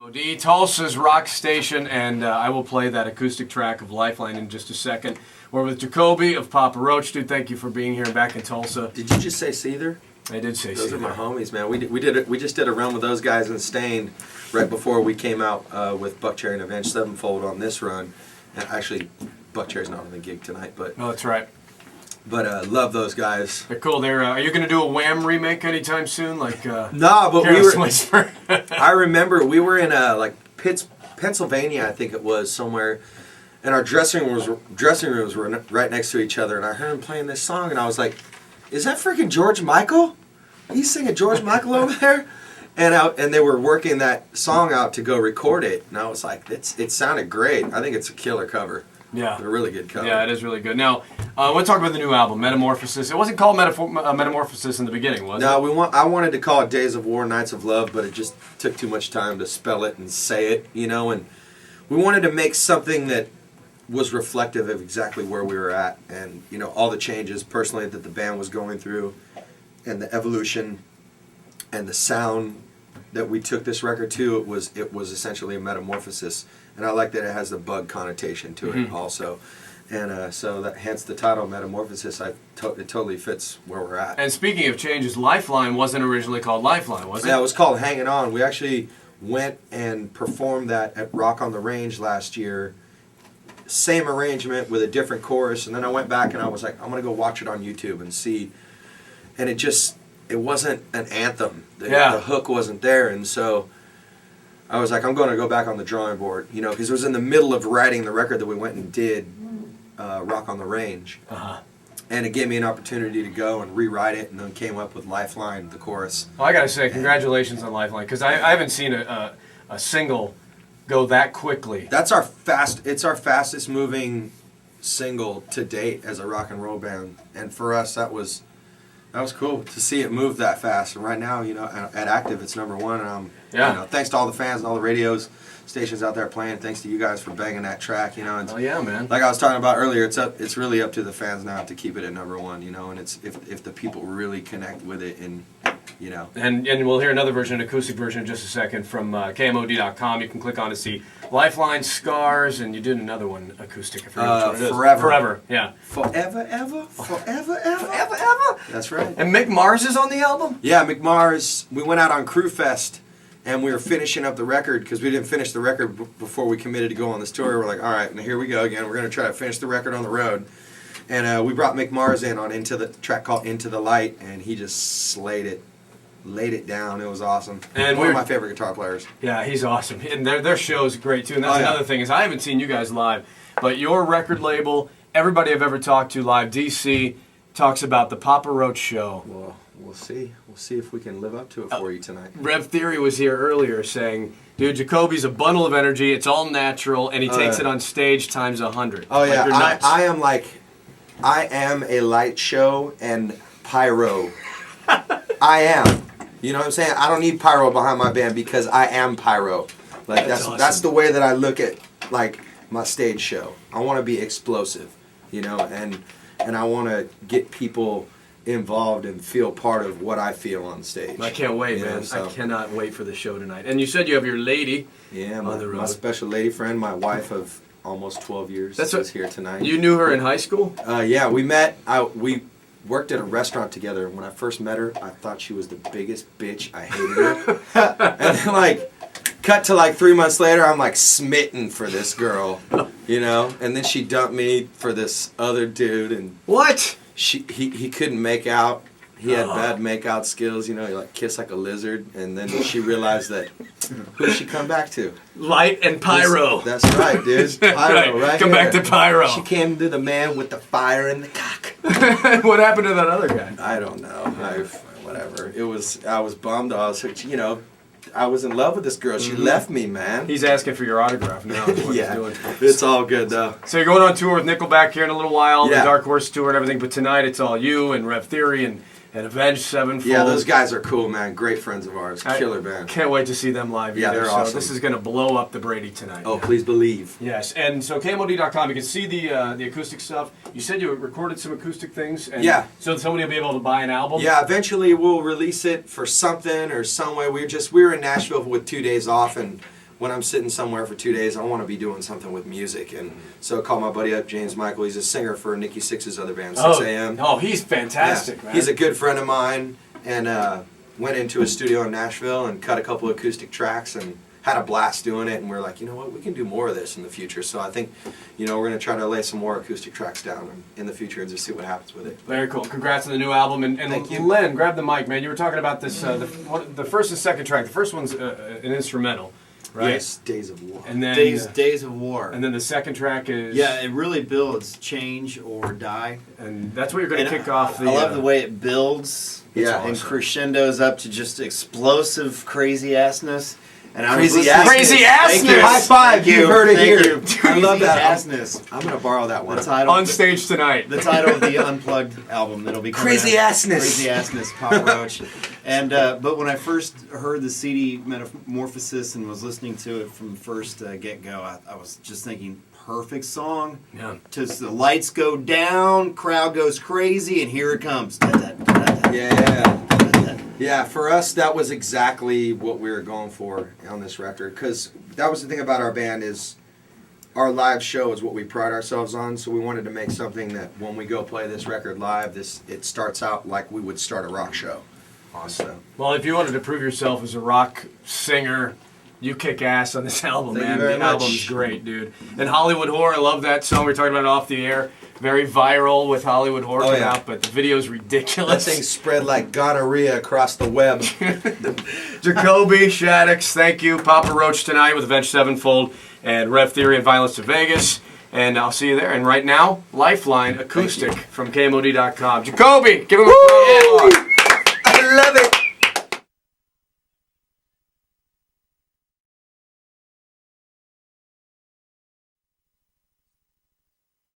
KMOD, Tulsa's rock station, and I will play that acoustic track of Lifeline in just a second. We're with Jacoby of Papa Roach. Dude, thank you for being here back in Tulsa. Did you just say Seether? I did say Those Seether. are my homies, man. We just did a run with those guys in Stained right before we came out with Buckcherry and Avenged Sevenfold on this run. And actually, Buckcherry's not on the gig tonight, but No, that's right. But love those guys. They're cool. Are you going to do a Wham remake anytime soon? Like No, but Careless Whisper? I remember we were in Pennsylvania, I think it was, somewhere, and our dressing rooms were right next to each other, and I heard him playing this song, and I was like, "Is that freaking George Michael? He's singing George Michael over there?" And they were working that song out to go record it, and I was like, "It sounded great. I think it's a killer cover." Yeah. It's a really good cover. Yeah, it is really good. Now, I want to talk about the new album, Metamorphosis. It wasn't called Metamorphosis in the beginning, was it? No, I wanted to call it Days of War, Nights of Love, but it just took too much time to spell it and say it, and we wanted to make something that was reflective of exactly where we were at and, all the changes personally that the band was going through and the evolution and the sound that we took this record to. It was essentially a metamorphosis, and I like that it has the bug connotation to it also. And so hence the title Metamorphosis. It totally fits where we're at. And speaking of changes, Lifeline wasn't originally called Lifeline, was it? Yeah, it was called Hanging On. We actually went and performed that at Rock on the Range last year. Same arrangement with a different chorus, and then I went back and I was like, I'm gonna go watch it on YouTube and see. And it wasn't an anthem. The hook wasn't there, and so I was like, I'm going to go back on the drawing board, because it was in the middle of writing the record that we went and did, Rock on the Range. Uh-huh. And it gave me an opportunity to go and rewrite it, and then came up with Lifeline, the chorus. Well, I gotta say, congratulations on Lifeline, because I haven't seen a single go that quickly. It's our fastest moving single to date as a rock and roll band, and for us that was cool to see it move that fast. And right now, at Active, it's #1, and thanks to all the fans and all the radios stations out there playing. Thanks to you guys for banging that track, And oh yeah, man. Like I was talking about earlier, it's really up to the fans now to keep it at #1, And it's if the people really connect with it, and And we'll hear another version, an acoustic version, in just a second from KMOD.com. You can click on to see Lifeline, Scars, and you did another one acoustic. I forget which one it is. Forever. Forever, yeah. Forever, ever, forever, ever, ever, ever. That's right. And Mick Mars is on the album? Yeah, Mick Mars. We went out on Crew Fest, and we were finishing up the record because we didn't finish the record before we committed to go on this tour. We're like, all right, now here we go again. We're going to try to finish the record on the road. And we brought Mick Mars in on the track called Into the Light, and he just slayed it. Laid it down. It was awesome. And one of my favorite guitar players. Yeah, he's awesome. And their show's great too. And that's another thing is I haven't seen you guys live, but your record label, everybody I've ever talked to live, DC, talks about the Papa Roach show. Well, we'll see. We'll see if we can live up to it for you tonight. Rev Theory was here earlier saying, dude, Jacoby's a bundle of energy. It's all natural, and he takes it on stage times 100. Oh yeah, you're nuts. I am a light show and pyro. I am. You know what I'm saying? I don't need pyro behind my band because I am pyro. Like awesome. That's the way that I look at my stage show. I want to be explosive, and I want to get people involved and feel part of what I feel on stage. I can't wait, man. I cannot wait for the show tonight. And you said you have your lady on the road. My special lady friend, my wife of almost 12 years, is here tonight. You knew her in high school? Yeah, we met. We worked at a restaurant together. When I first met her, I thought she was the biggest bitch. I hated her. And then, cut to 3 months later, I'm smitten for this girl, And then she dumped me for this other dude, and what? He couldn't make out. He had bad make-out skills, he kissed like a lizard. And then she realized that who did she come back to? Light and pyro. That's right, dude. Pyro, right? Come back to pyro. She came to the man with the fire and the cock. What happened to that other guy? I don't know. Whatever. I was bummed. I was in love with this girl. She left me, man. He's asking for your autograph now. Is what he's doing. It's all good though. So you're going on tour with Nickelback here in a little while, yeah. The Dark Horse tour and everything. But tonight it's all you and Rev Theory and Avenged Sevenfold. Yeah, those guys are cool, man. Great friends of ours. Killer band. Can't wait to see them live. Yeah, they're awesome. So this is going to blow up the Brady tonight. Oh, please believe. Yes, and so KMOD.com, you can see the acoustic stuff. You said you recorded some acoustic things. And yeah. So somebody will be able to buy an album? Yeah, eventually we'll release it for something or some way. We were in Nashville with 2 days off, and when I'm sitting somewhere for 2 days, I want to be doing something with music. And so I called my buddy up, James Michael. He's a singer for Nikki Sixx's other band, 6 a.m. Oh, he's fantastic, man. He's a good friend of mine, and went into a studio in Nashville and cut a couple of acoustic tracks and had a blast doing it. And we're like, you know what, we can do more of this in the future. So I think, we're going to try to lay some more acoustic tracks down in the future and just see what happens with it. Very cool. Congrats on the new album. And Thank you. Len, grab the mic, man. You were talking about this, the first and second track. The first one's an instrumental, right? Yes, Days of War. And then Days of War. And then the second track is... Yeah, it really builds Change or Die. And that's what you're going to kick off the... I love the way it builds. Yeah. And crescendos up to just explosive crazy-assness. And Crazy assness! High five! You heard it here. I love that. Assness. I'm going to borrow that one. The title, on stage tonight. The title of the Unplugged album that'll be coming Crazy out. Assness. Crazy Assness, Papa Roach. And but when I first heard the CD Metamorphosis and was listening to it from the first get-go, I was just thinking, perfect song. Yeah. Just the lights go down, crowd goes crazy, and here it comes. Yeah. Yeah, for us, that was exactly what we were going for on this record. Because that was the thing about our band is our live show is what we pride ourselves on. So we wanted to make something that when we go play this record live, it starts out like we would start a rock show. Awesome. Well, if you wanted to prove yourself as a rock singer, you kick ass on this album, Thank man. you very The album's great, dude. And Hollywood Whore, I love that song. We were talking about it off the air. Very viral with Hollywood Whore coming out, but the video's That ridiculous. thing spread like gonorrhea across the web. Jacoby Shaddix, thank you. Papa Roach tonight with Avenged Sevenfold and Rev Theory and Violence to Vegas. And I'll see you there. And right now, Lifeline Acoustic from KMOD.com. Jacoby, give him a applause.